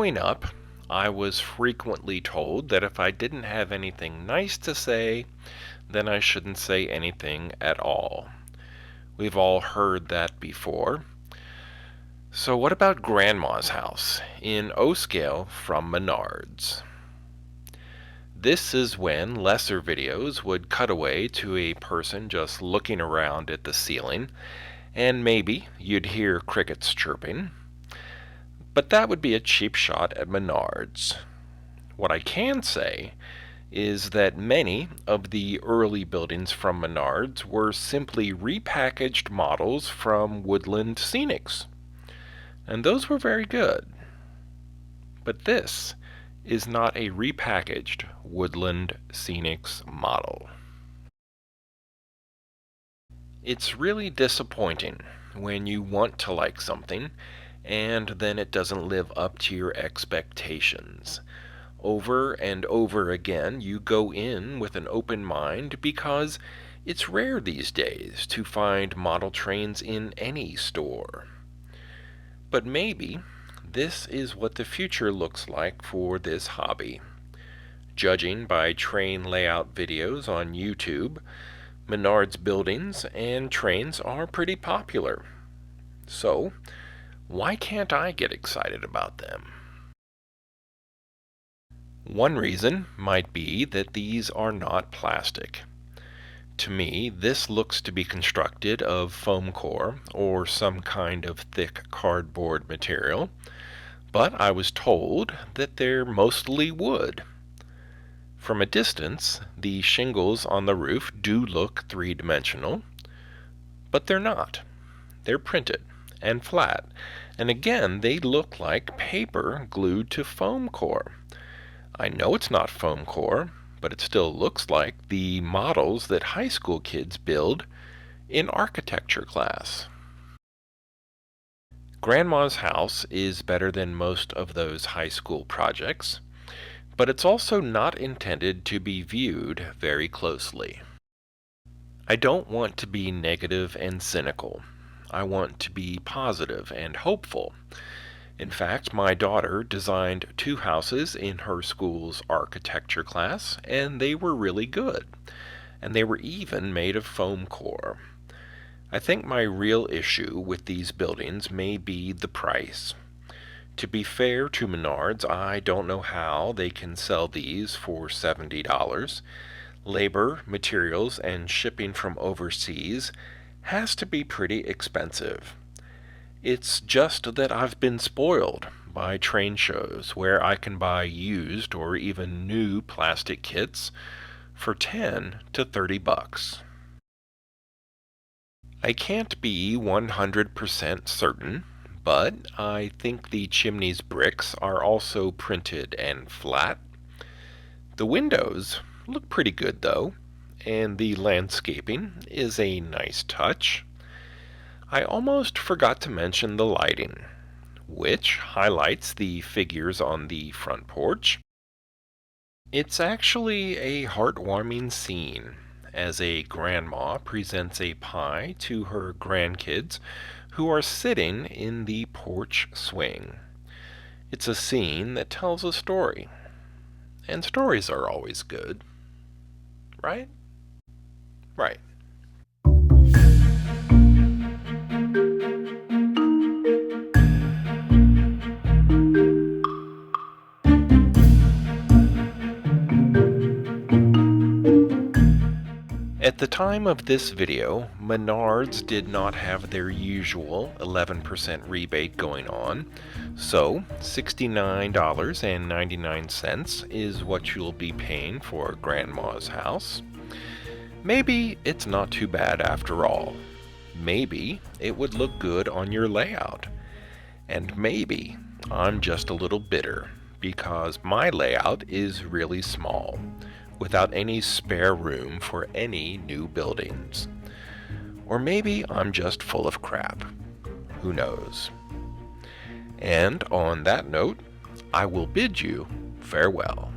Growing up, I was frequently told that if I didn't have anything nice to say, then I shouldn't say anything at all. We've all heard that before. So what about Grandma's house in O-scale from Menards? This is when lesser videos would cut away to a person just looking around at the ceiling, and maybe you'd hear crickets chirping. But that would be a cheap shot at Menards. What I can say is that many of the early buildings from Menards were simply repackaged models from Woodland Scenics. And those were very good. But this is not a repackaged Woodland Scenics model. It's really disappointing when you want to like something and then it doesn't live up to your expectations. Over and over again, you go in with an open mind because it's rare these days to find model trains in any store. But maybe this is what the future looks like for this hobby. Judging by train layout videos on YouTube, Menards buildings and trains are pretty popular. So, why can't I get excited about them? One reason might be that these are not plastic. To me, this looks to be constructed of foam core or some kind of thick cardboard material, but I was told that they're mostly wood. From a distance, the shingles on the roof do look three-dimensional, but they're not. They're printed and flat, and again, they look like paper glued to foam core. I know it's not foam core, but it still looks like the models that high school kids build in architecture class. Grandma's house is better than most of those high school projects, but it's also not intended to be viewed very closely. I don't want to be negative and cynical. I want to be positive and hopeful. In fact, my daughter designed 2 houses in her school's architecture class, and they were really good. And they were even made of foam core. I think my real issue with these buildings may be the price. To be fair to Menards, I don't know how they can sell these for $70. Labor, materials, and shipping from overseas has to be pretty expensive. It's just that I've been spoiled by train shows where I can buy used or even new plastic kits for 10 to 30 bucks. I can't be 100% certain, but I think the chimney's bricks are also printed and flat. The windows look pretty good though, and the landscaping is a nice touch. I almost forgot to mention the lighting, which highlights the figures on the front porch. It's actually a heartwarming scene as a grandma presents a pie to her grandkids who are sitting in the porch swing. It's a scene that tells a story, and stories are always good, right? Right. At the time of this video, Menards did not have their usual 11% rebate going on, so $69.99 is what you'll be paying for Grandma's house. Maybe it's not too bad after all. Maybe it would look good on your layout. And maybe I'm just a little bitter because my layout is really small, without any spare room for any new buildings. Or maybe I'm just full of crap. Who knows? And on that note, I will bid you farewell.